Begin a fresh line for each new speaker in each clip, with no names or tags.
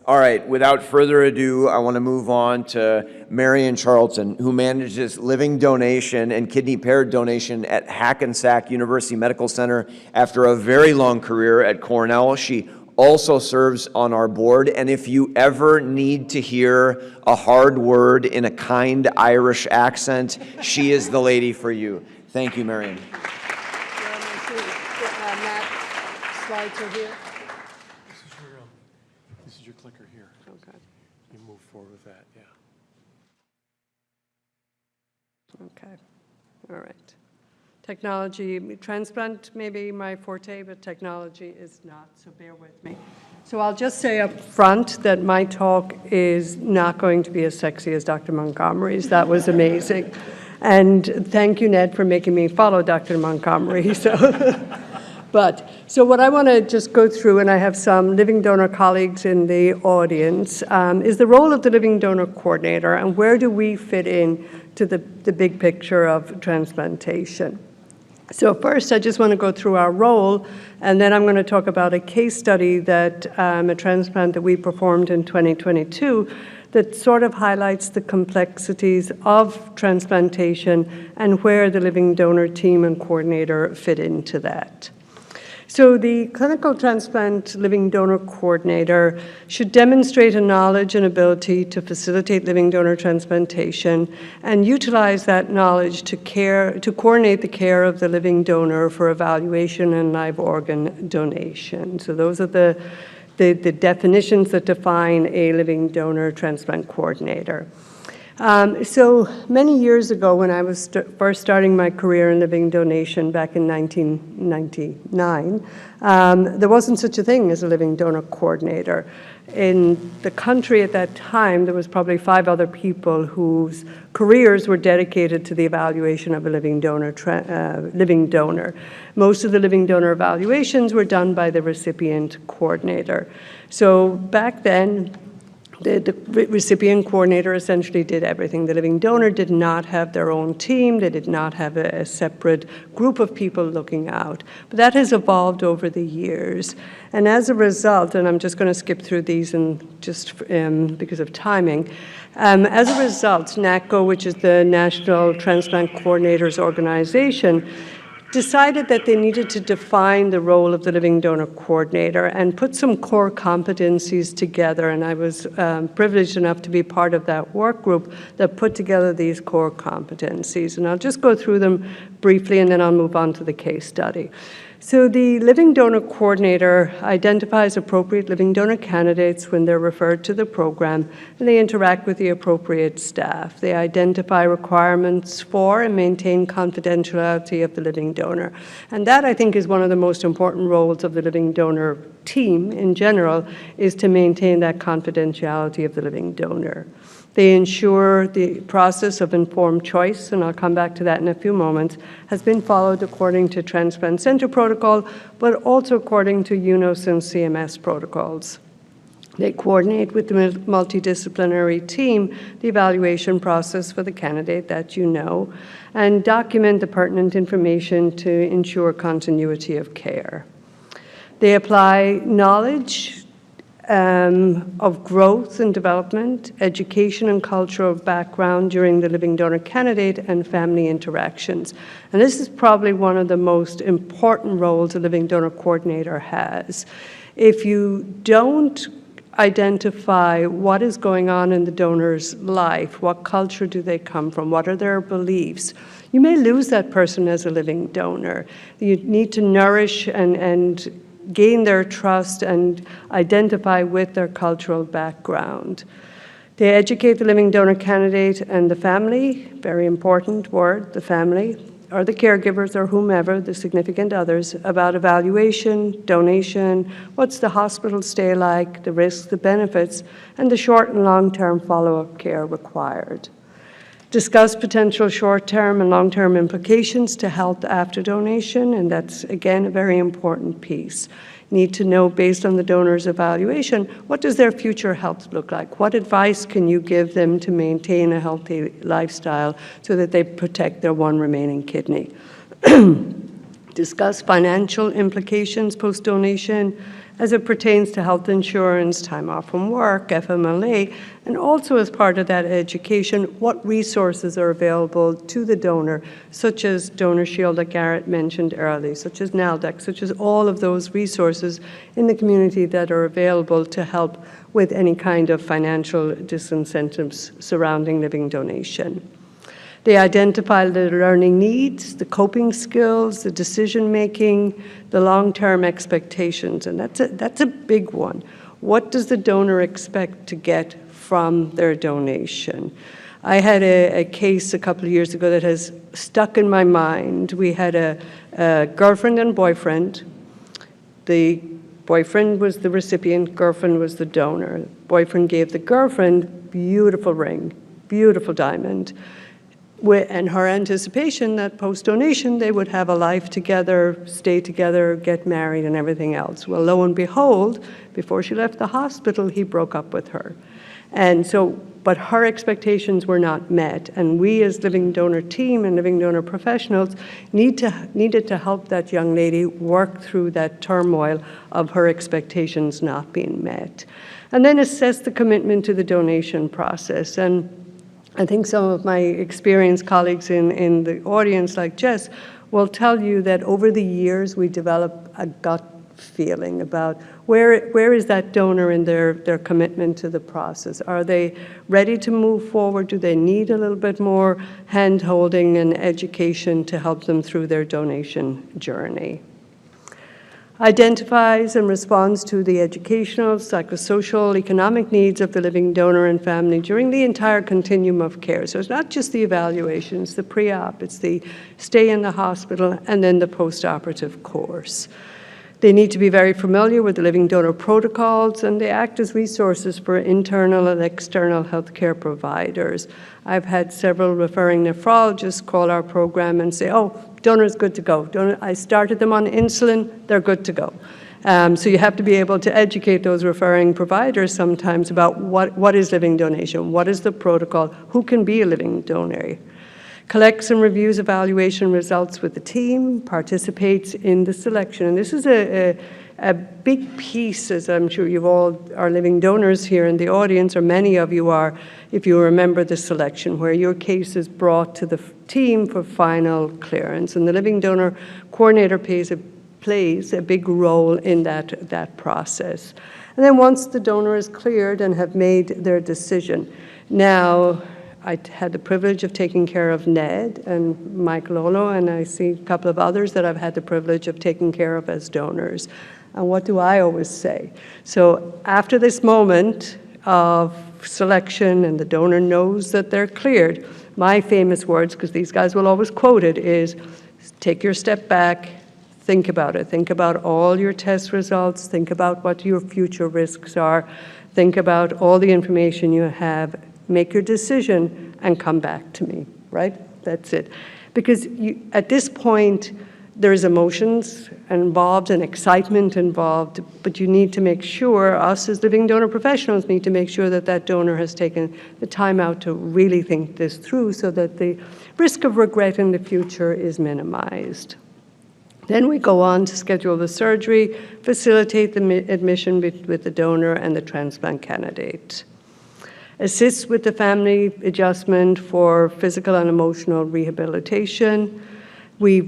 All right, without further ado, I want to move on to Marian Charlton, who manages living donation and kidney paired donation at Hackensack University Medical Center after a very long career at Cornell. She also serves on our board, and if you ever need to hear a hard word in a kind Irish accent, she is the lady for you. Thank you, Marian.
Matt, slides are here.
This is your clicker here.
Okay.
You move forward with that, yeah.
Okay. All right. Technology, transplant may be my forte, but technology is not, so bear with me. So I'll just say up front that my talk is not going to be as sexy as Dr. Montgomery's. That was amazing. And thank you, Ned, for making me follow Dr. Montgomery. So what I want to just go through, and I have some living donor colleagues in the audience, is the role of the living donor coordinator and where do we fit in to the big picture of transplantation. So first, I just want to go through our role, and then I'm going to talk about a case study that a transplant that we performed in 2022 that sort of highlights the complexities of transplantation and where the living donor team and coordinator fit into that. So the clinical transplant living donor coordinator should demonstrate a knowledge and ability to facilitate living donor transplantation and utilize that knowledge to coordinate the care of the living donor for evaluation and live organ donation. So those are the definitions that define a living donor transplant coordinator. So many years ago, when I was first starting my career in living donation back in 1999, there wasn't such a thing as a living donor coordinator. In the country at that time, there was probably 5 other people whose careers were dedicated to the evaluation of a living donor. Most of the living donor evaluations were done by the recipient coordinator. So back then, the recipient coordinator essentially did everything. The living donor did not have their own team. They did not have a separate group of people looking out. But that has evolved over the years. And as a result, and I'm just going to skip through these and just because of timing, as a result, NACO, which is the National Transplant Coordinators Organization, decided that they needed to define the role of the living donor coordinator and put some core competencies together. And I was privileged enough to be part of that work group that put together these core competencies. And I'll just go through them briefly, and then I'll move on to the case study. So the living donor coordinator identifies appropriate living donor candidates when they're referred to the program, and they interact with the appropriate staff. They identify requirements for and maintain confidentiality of the living donor. And that, I think, is one of the most important roles of the living donor team in general, is to maintain that confidentiality of the living donor. They ensure the process of informed choice, and I'll come back to that in a few moments, has been followed according to Transplant Center protocol, but also according to UNOS and CMS protocols. They coordinate with the multidisciplinary team the evaluation process for the candidate that you know, and document the pertinent information to ensure continuity of care. They apply knowledge of growth and development, education and cultural background during the living donor candidate and family interactions. And this is probably one of the most important roles a living donor coordinator has. If you don't identify what is going on in the donor's life, what culture do they come from, what are their beliefs, you may lose that person as a living donor. You need to nourish and gain their trust and identify with their cultural background. They educate the living donor candidate and the family, very important word, the family, or the caregivers or whomever, the significant others, about evaluation, donation, what's the hospital stay like, the risks, the benefits, and the short and long-term follow-up care required. Discuss potential short-term and long-term implications to health after donation, and that's, again, a very important piece. Need to know, based on the donor's evaluation, what does their future health look like? What advice can you give them to maintain a healthy lifestyle so that they protect their one remaining kidney? Discuss financial implications post-donation, as it pertains to health insurance, time off from work, FMLA, and also as part of that education, what resources are available to the donor, such as Donor Shield that Garrett mentioned earlier, such as NALDEC, such as all of those resources in the community that are available to help with any kind of financial disincentives surrounding living donation. They identify the learning needs, the coping skills, the decision-making, the long-term expectations, and that's a big one. What does the donor expect to get from their donation? I had a case a couple of years ago that has stuck in my mind. We had a girlfriend and boyfriend. The boyfriend was the recipient, girlfriend was the donor. Boyfriend gave the girlfriend beautiful ring, beautiful diamond, and her anticipation that post-donation they would have a life together, stay together, get married, and everything else. Well, lo and behold, before she left the hospital, he broke up with her. And so, but her expectations were not met, and we as living donor team and living donor professionals needed to help that young lady work through that turmoil of her expectations not being met. And then assess the commitment to the donation process. And I think some of my experienced colleagues in the audience, like Jess, will tell you that over the years we develop a gut feeling about where is that donor in their commitment to the process. Are they ready to move forward? Do they need a little bit more hand-holding and education to help them through their donation journey? Identifies and responds to the educational, psychosocial, economic needs of the living donor and family during the entire continuum of care. So it's not just the evaluation, it's the pre-op, it's the stay in the hospital, and then the post-operative course. They need to be very familiar with the living donor protocols, and they act as resources for internal and external healthcare providers. I've had several referring nephrologists call our program and say, oh, donor's good to go. I started them on insulin, they're good to go. So you have to be able to educate those referring providers sometimes about what is living donation, what is the protocol, who can be a living donor. Collects and reviews evaluation results with the team, participates in the selection. And this is a big piece, as I'm sure you all are living donors here in the audience, or many of you are, if you remember the selection, where your case is brought to the team for final clearance. And the living donor coordinator plays a big role in that process. And then once the donor is cleared and have made their decision, now, I had the privilege of taking care of Ned and Mike Lolo, and I see a couple of others that I've had the privilege of taking care of as donors. And what do I always say? So after this moment of selection and the donor knows that they're cleared, my famous words, because these guys will always quote it, is take your step back, think about it. Think about all your test results, think about what your future risks are, think about all the information you have, make your decision, and come back to me, right? That's it. Because at this point, there's emotions involved and excitement involved, but you need to make sure, us as living donor professionals need to make sure that that donor has taken the time out to really think this through so that the risk of regret in the future is minimized. Then we go on to schedule the surgery, facilitate the admission with the donor and the transplant candidate. Assists with the family adjustment for physical and emotional rehabilitation. We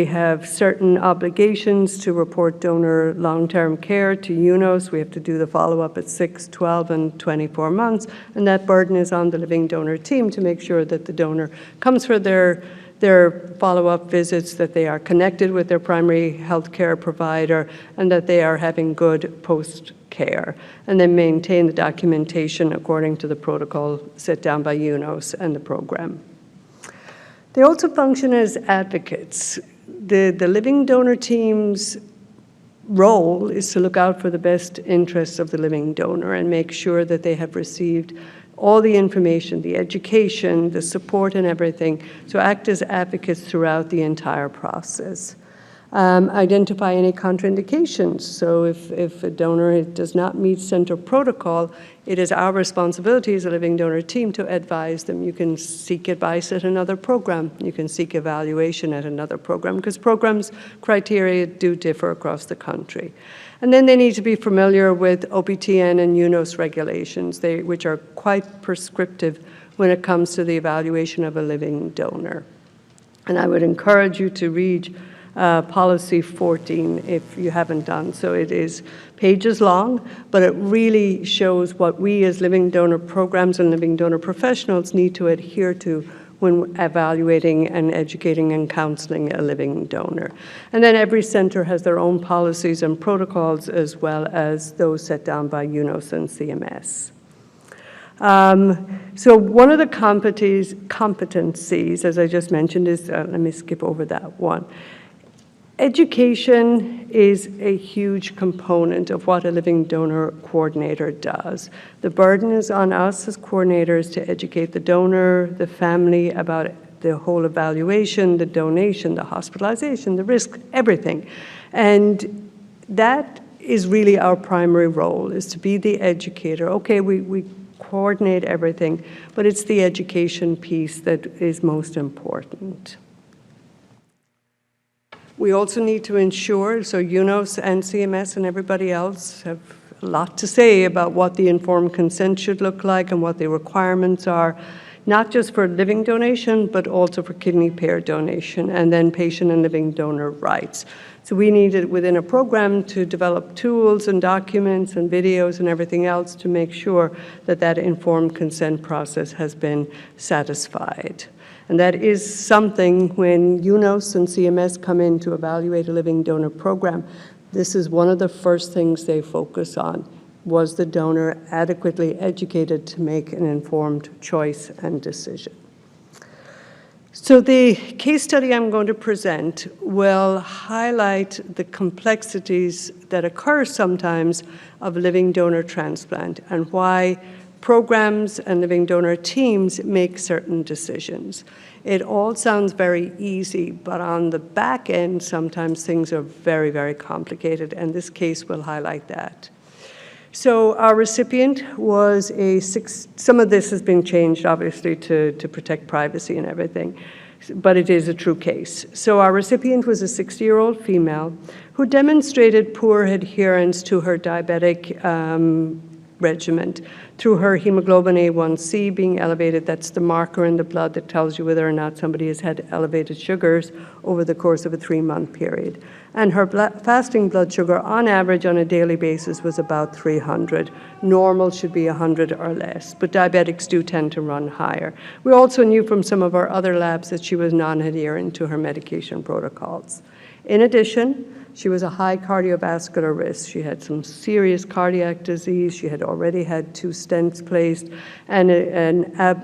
have certain obligations to report donor long-term care to UNOS. We have to do the follow-up at 6, 12, and 24 months, and that burden is on the living donor team to make sure that the donor comes for their follow-up visits, that they are connected with their primary health care provider, and that they are having good post-care, and then maintain the documentation according to the protocol set down by UNOS and the program. They also function as advocates. The living donor team's role is to look out for the best interests of the living donor and make sure that they have received all the information, the education, the support and everything, to act as advocates throughout the entire process. Identify any contraindications. So if a donor does not meet center protocol, it is our responsibility as a living donor team to advise them. You can seek advice at another program. You can seek evaluation at another program, because programs' criteria do differ across the country. And then they need to be familiar with OPTN and UNOS regulations, which are quite prescriptive when it comes to the evaluation of a living donor. And I would encourage you to read Policy 14 if you haven't done so. It is pages long, but it really shows what we as living donor programs and living donor professionals need to adhere to when evaluating and educating and counseling a living donor. And then every center has their own policies and protocols, as well as those set down by UNOS and CMS. So one of the competencies, as I just mentioned, is, let me skip over that one. Education is a huge component of what a living donor coordinator does. The burden is on us as coordinators to educate the donor, the family about the whole evaluation, the donation, the hospitalization, the risk, everything. And that is really our primary role, is to be the educator. Okay, we coordinate everything, but it's the education piece that is most important. We also need to ensure, so UNOS and CMS and everybody else have a lot to say about what the informed consent should look like and what the requirements are, not just for living donation, but also for kidney pair donation, and then patient and living donor rights. So we needed within a program to develop tools and documents and videos and everything else to make sure that that informed consent process has been satisfied. And that is something when UNOS and CMS come in to evaluate a living donor program, this is one of the first things they focus on. Was the donor adequately educated to make an informed choice and decision? So the case study I'm going to present will highlight the complexities that occur sometimes of living donor transplant and why programs and living donor teams make certain decisions. It all sounds very easy, but on the back end, sometimes things are very, very complicated, and this case will highlight that. So our recipient was some of this has been changed, obviously, to protect privacy and everything, but it is a true case. So our recipient was a 60-year-old female who demonstrated poor adherence to her diabetic regimen through her hemoglobin A1C being elevated. That's the marker in the blood that tells you whether or not somebody has had elevated sugars over the course of a 3-month period. And her fasting blood sugar on average on a daily basis was about 300. Normal should be 100 or less, but diabetics do tend to run higher. We also knew from some of our other labs that she was non-adherent to her medication protocols. In addition, she was a high cardiovascular risk. She had some serious cardiac disease. She had already had 2 stents placed. And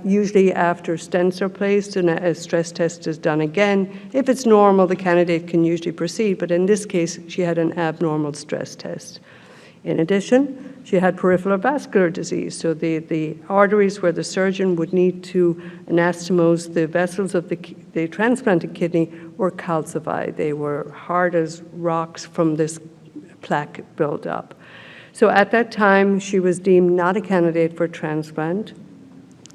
usually after stents are placed, a stress test is done again. If it's normal, the candidate can usually proceed. But in this case, she had an abnormal stress test. In addition, she had peripheral vascular disease. So the arteries where the surgeon would need to anastomose the vessels of the transplanted kidney were calcified. They were hard as rocks from this plaque buildup. So at that time, she was deemed not a candidate for transplant.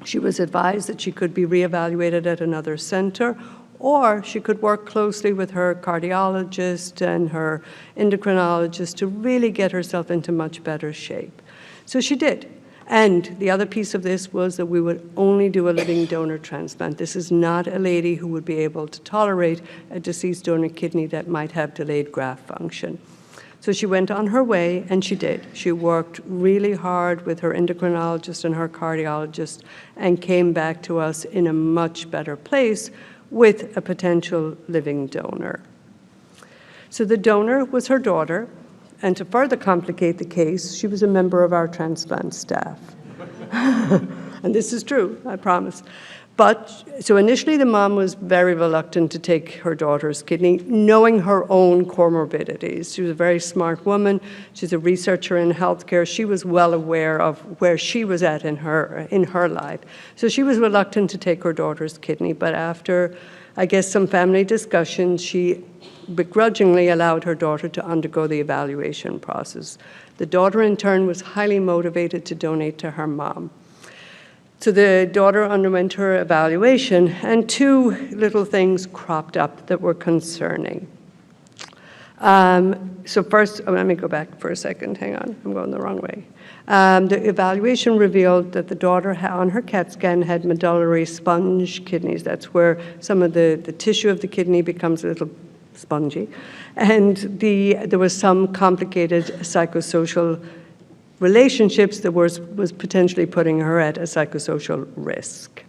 She was advised that she could be reevaluated at another center, or she could work closely with her cardiologist and her endocrinologist to really get herself into much better shape. So she did. And the other piece of this was that we would only do a living donor transplant. This is not a lady who would be able to tolerate a deceased donor kidney that might have delayed graft function. So she went on her way, and she did. She worked really hard with her endocrinologist and her cardiologist and came back to us in a much better place with a potential living donor. So the donor was her daughter, and to further complicate the case, she was a member of our transplant staff. And this is true, I promise. But, so initially the mom was very reluctant to take her daughter's kidney, knowing her own comorbidities. She was a very smart woman. She's a researcher in healthcare. She was well aware of where she was at in her life. So she was reluctant to take her daughter's kidney, but after I guess some family discussions, she begrudgingly allowed her daughter to undergo the evaluation process. The daughter, in turn, was highly motivated to donate to her mom. So the daughter underwent her evaluation, and two little things cropped up that were concerning. So first, let me go back for a second. Hang on, I'm going the wrong way. The evaluation revealed that the daughter on her CAT scan had medullary sponge kidneys. That's where some of the tissue of the kidney becomes a little spongy. And there was some complicated psychosocial relationships that was potentially putting her at a psychosocial risk.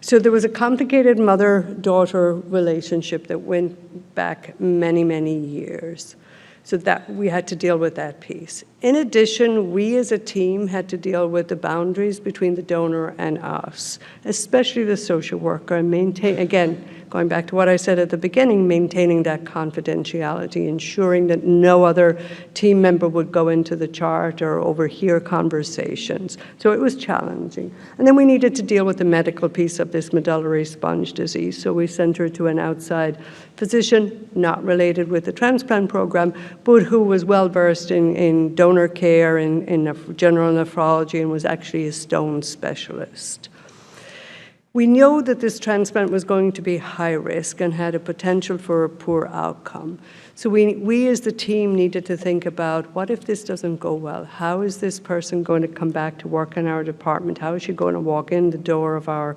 So there was a complicated mother-daughter relationship that went back many, many years. So that we had to deal with that piece. In addition, we as a team had to deal with the boundaries between the donor and us, especially the social worker, and maintain, again, going back to what I said at the beginning, maintaining that confidentiality, ensuring that no other team member would go into the chart or overhear conversations. So it was challenging. And then we needed to deal with the medical piece of this medullary sponge disease. So we sent her to an outside physician, not related with the transplant program, but who was well-versed in donor care, in general nephrology, and was actually a stone specialist. We know that this transplant was going to be high risk and had a potential for a poor outcome. So we as the team needed to think about, what if this doesn't go well? How is this person going to come back to work in our department? How is she going to walk in the door of our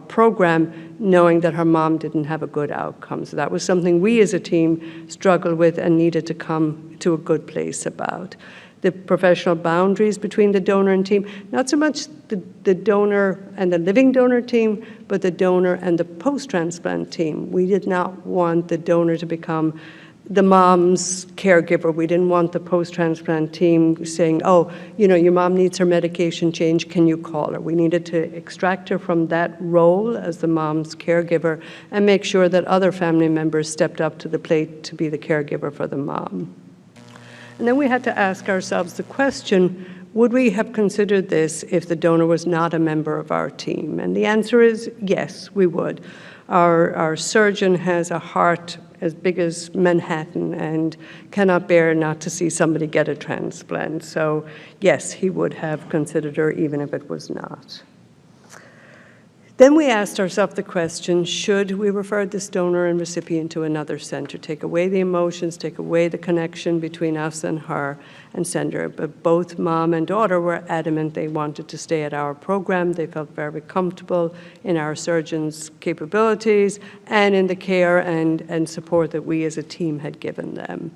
program knowing that her mom didn't have a good outcome? So that was something we as a team struggled with and needed to come to a good place about. The professional boundaries between the donor and team, not so much the donor and the living donor team, but the donor and the post-transplant team. We did not want the donor to become the mom's caregiver. We didn't want the post-transplant team saying, oh, you know, your mom needs her medication change, can you call her? We needed to extract her from that role as the mom's caregiver and make sure that other family members stepped up to the plate to be the caregiver for the mom. And then we had to ask ourselves the question, would we have considered this if the donor was not a member of our team? And the answer is yes, we would. Our surgeon has a heart as big as Manhattan and cannot bear not to see somebody get a transplant. So yes, he would have considered her even if it was not. Then we asked ourselves the question, should we refer this donor and recipient to another center, take away the emotions, take away the connection between us and her, and send her? But both mom and daughter were adamant they wanted to stay at our program. They felt very comfortable in our surgeon's capabilities and in the care and support that we as a team had given them.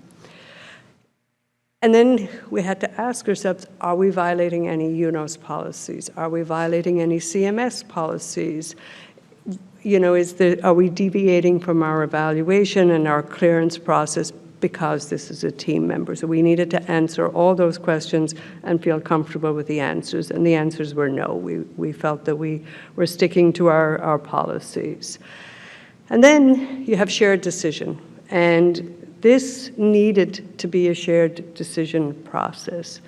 And then we had to ask ourselves, are we violating any UNOS policies? Are we violating any CMS policies? You know, are we deviating from our evaluation and our clearance process because this is a team member? So we needed to answer all those questions and feel comfortable with the answers. And the answers were no. We felt that we were sticking to our policies. And then you have shared decision. And this needed to be a shared decision process.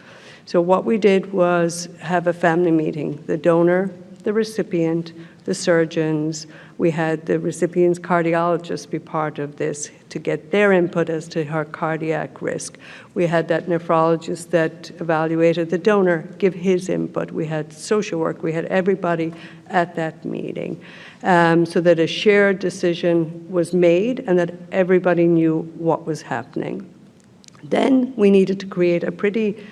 So what we did was have a family meeting, the donor, the recipient, the surgeons. We had the recipient's cardiologist be part of this to get their input as to her cardiac risk. We had that nephrologist that evaluated the donor give his input. We had social work. We had everybody at that meeting so that a shared decision was made and that everybody knew what was happening. Then we needed to create a pretty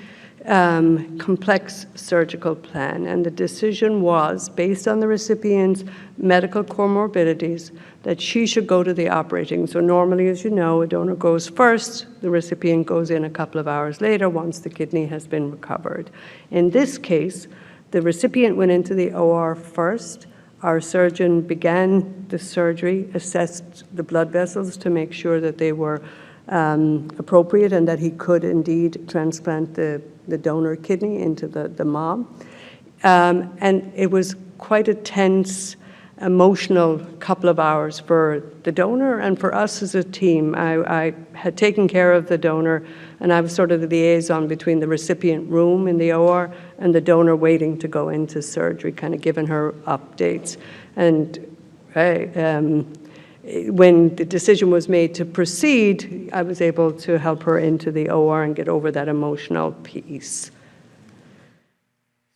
complex surgical plan, and the decision was, based on the recipient's medical comorbidities, that she should go to the operating. So normally, as you know, a donor goes first, the recipient goes in a couple of hours later once the kidney has been recovered. In this case, the recipient went into the OR first. Our surgeon began the surgery, assessed the blood vessels to make sure that they were appropriate and that he could indeed transplant the donor kidney into the mom. And it was quite a tense, emotional couple of hours for the donor and for us as a team. I had taken care of the donor, and I was sort of the liaison between the recipient room in the OR and the donor waiting to go into surgery, kind of giving her updates. And okay. When the decision was made to proceed, I was able to help her into the OR and get over that emotional piece.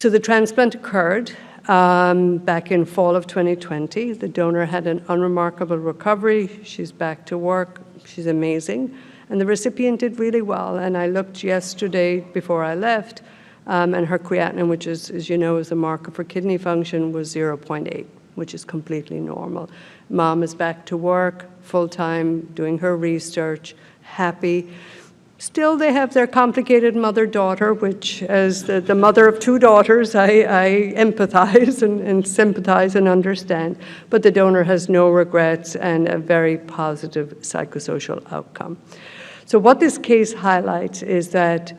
So the transplant occurred back in fall of 2020. The donor had an unremarkable recovery. She's back to work. She's amazing. And the recipient did really well. And I looked yesterday before I left, and her creatinine, which is, as you know, is a marker for kidney function, was 0.8, which is completely normal. Mom is back to work, full-time, doing her research, happy. Still, they have their complicated mother-daughter, which, as the mother of two daughters, I empathize and sympathize and understand. But the donor has no regrets and a very positive psychosocial outcome. So what this case highlights is that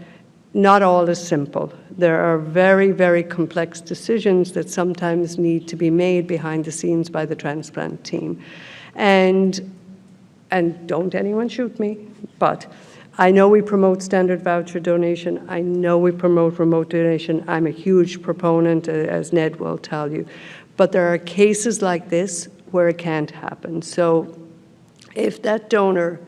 not all is simple. There are very, very complex decisions that sometimes need to be made behind the scenes by the transplant team. And don't anyone shoot me, but I know we promote standard voucher donation. I know we promote remote donation. I'm a huge proponent, as Ned will tell you. But there are cases like this where it can't happen. So if that donor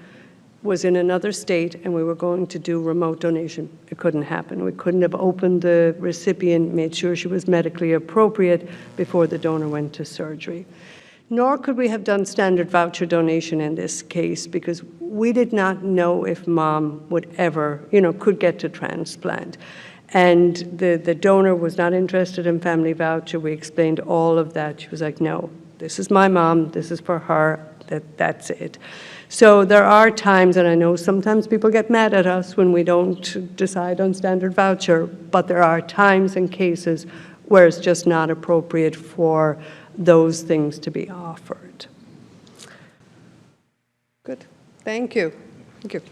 was in another state and we were going to do remote donation, it couldn't happen. We couldn't have opened the recipient, made sure she was medically appropriate before the donor went to surgery. Nor could we have done standard voucher donation in this case because we did not know if mom would ever, could get to transplant. And the donor was not interested in family voucher. We explained all of that. She was like, no, this is my mom, this is for her, that's it. So there are times, and I know sometimes people get mad at us when we don't decide on standard voucher, but there are times and cases where it's just not appropriate for those things to be offered. Good. Thank you. Thank you.